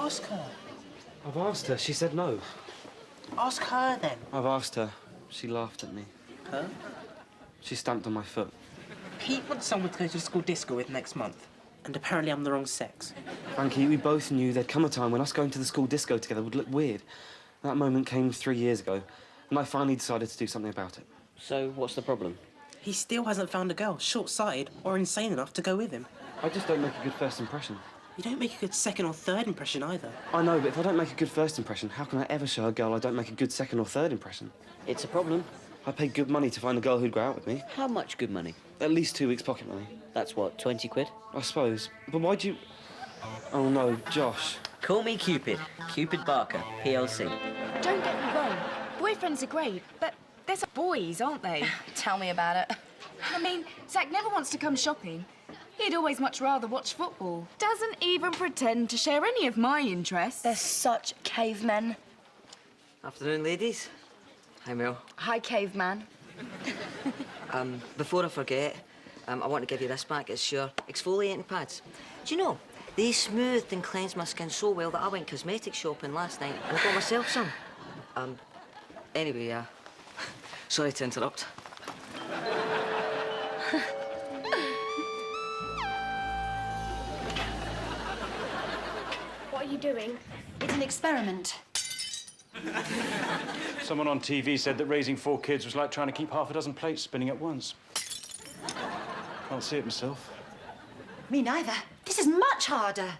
Ask her. I've asked her. She said no. Ask her, then. I've asked her. She laughed at me. Her? She stamped on my foot. Pete wants someone to go to the school disco with next month. And apparently I'm the wrong sex. Frankie, we both knew there'd come a time when us going to the school disco together would look weird. That moment came 3 years ago, and I finally decided to do something about it. So, what's the problem? He still hasn't found a girl short-sighted or insane enough to go with him. I just don't make a good first impression. You don't make a good second or third impression either. I know, but if I don't make a good first impression, how can I ever show a girl I don't make a good second or third impression? It's a problem. I paid good money to find a girl who'd go out with me. How much good money? At least 2 weeks' pocket money. That's what, 20 quid? I suppose. But why'd you... Oh, no, Josh. Call me Cupid. Cupid Barker, PLC. Don't get me wrong. Boyfriends are great, but they're boys, aren't they? Tell me about it. I mean, Zach never wants to come shopping. He'd always much rather watch football. Doesn't even pretend to share any of my interests. They're such cavemen. Afternoon, ladies. Hi, Mel. Hi, caveman. Before I forget, I want to give you this back. It's your exfoliating pads. Do you know, they smoothed and cleansed my skin so well that I went cosmetic shopping last night and I got myself some. Anyway, sorry to interrupt. What are you doing? It's an experiment. Someone on TV said that raising 4 kids was like trying to keep half a dozen plates spinning at once. Can't see it myself. Me neither. This is much harder.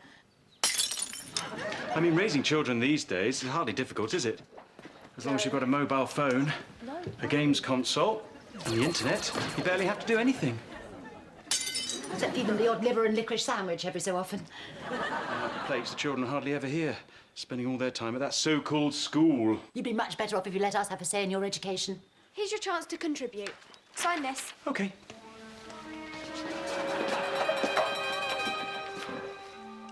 I mean, raising children these days is hardly difficult, is it? As long as you've got a mobile phone, a games console, and the internet, you barely have to do anything. Except feed them the odd liver and licorice sandwich every so often. Unlike the plates the children hardly ever hear, spending all their time at that so-called school. You'd be much better off if you let us have a say in your education. Here's your chance to contribute. Sign this. OK.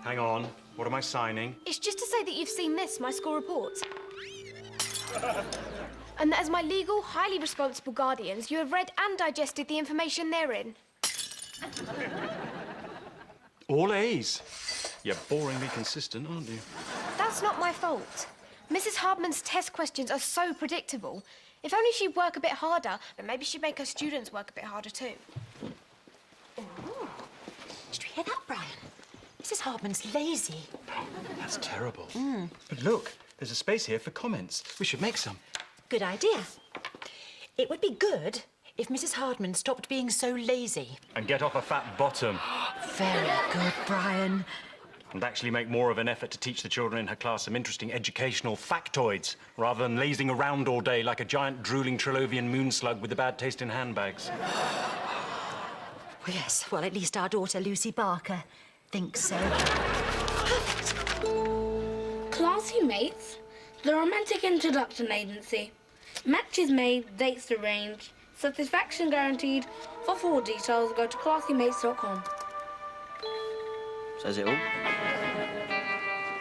Hang on. What am I signing? It's just to say that you've seen this, my school report. And that as my legal, highly responsible guardians, you have read and digested the information therein. All A's. You're boringly consistent, aren't you? That's not my fault. Mrs. Hardman's test questions are so predictable. If only she'd work a bit harder, then maybe she'd make her students work a bit harder too. Ooh. Did you hear that, Brian? Mrs. Hardman's lazy. Oh, that's terrible. But look, there's a space here for comments. We should make some. Good idea. It would be good if Mrs. Hardman stopped being so lazy. And get off a fat bottom. Very good, Brian. And actually make more of an effort to teach the children in her class some interesting educational factoids, rather than lazing around all day like a giant drooling Trilovian moon slug with a bad taste in handbags. Well, yes, well, at least our daughter, Lucy Barker, thinks so. Classy Mates, the romantic introduction agency. Matches made, dates arranged, satisfaction guaranteed. For full details, go to classymates.com. Says it all.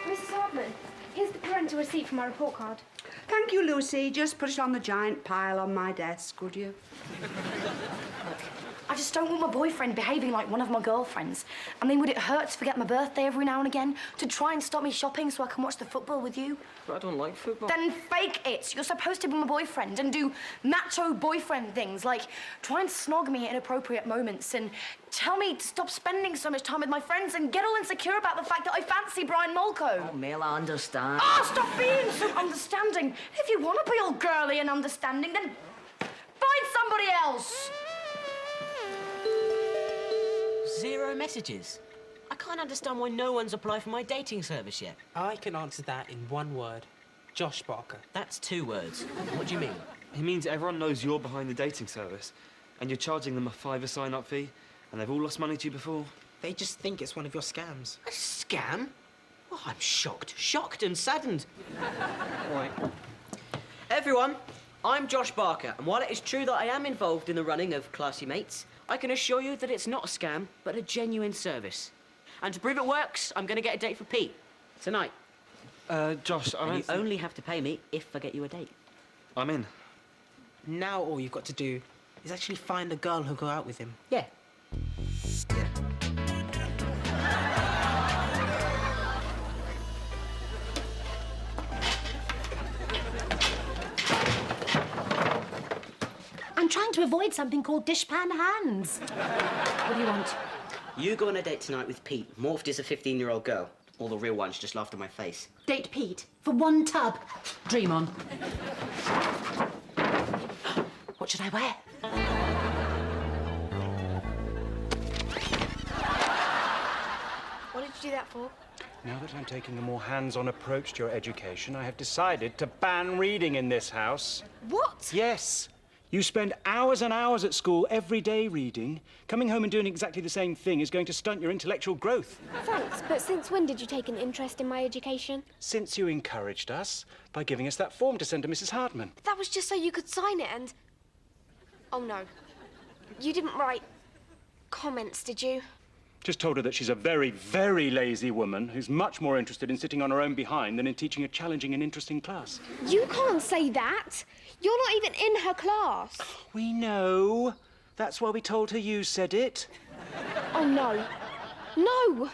Mrs. Hardman, here's the parental receipt for my report card. Thank you, Lucy. Just put it on the giant pile on my desk, would you? I just don't want my boyfriend behaving like one of my girlfriends. I mean, would it hurt to forget my birthday every now and again? To try and stop me shopping so I can watch the football with you? But I don't like football. Then fake it. You're supposed to be my boyfriend and do macho boyfriend things, like try and snog me at inappropriate moments and tell me to stop spending so much time with my friends and get all insecure about the fact that I fancy Brian Molko. Oh, Mel, I understand. Ah, stop being so understanding. If you want to be all girly and understanding, then find somebody else. 0 messages. I can't understand why no one's applied for my dating service yet. I can answer that in one word. Josh Barker. That's 2 words. What do you mean? He means everyone knows you're behind the dating service, and you're charging them a £5 sign-up fee, and they've all lost money to you before. They just think it's one of your scams. A scam? Oh, I'm shocked. Shocked and saddened. Right. Everyone, I'm Josh Barker, and while it is true that I am involved in the running of Classy Mates, I can assure you that it's not a scam, but a genuine service. And to prove it works, I'm going to get a date for Pete. Tonight. Josh, And you only have to pay me if I get you a date. I'm in. Now all you've got to do is actually find a girl who'll go out with him. Yeah. to avoid something called dishpan hands. What do you want? You go on a date tonight with Pete, morphed as a 15-year-old girl. All the real ones just laughed in my face. Date Pete for one tub. Dream on. What should I wear? What did you do that for? Now that I'm taking a more hands-on approach to your education, I have decided to ban reading in this house. What? Yes. You spend hours and hours at school every day reading. Coming home and doing exactly the same thing is going to stunt your intellectual growth. Thanks, but since when did you take an interest in my education? Since you encouraged us by giving us that form to send to Mrs. Hartman. That was just so you could sign it and... Oh, no. You didn't write comments, did you? Just told her that she's a very, very lazy woman who's much more interested in sitting on her own behind than in teaching a challenging and interesting class. You can't say that. You're not even in her class. We know. That's why we told her you said it. Oh, no. No!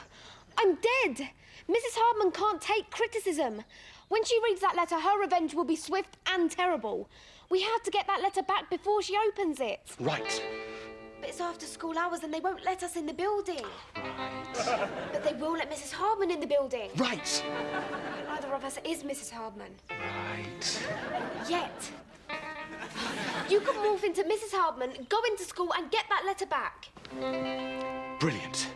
I'm dead. Mrs. Hartman can't take criticism. When she reads that letter, her revenge will be swift and terrible. We have to get that letter back before she opens it. Right. But it's after school hours and they won't let us in the building. Right. But they will let Mrs. Hardman in the building. Right. Neither of us is Mrs. Hardman. Right. Yet. You can morph into Mrs. Hardman, go into school and get that letter back. Brilliant.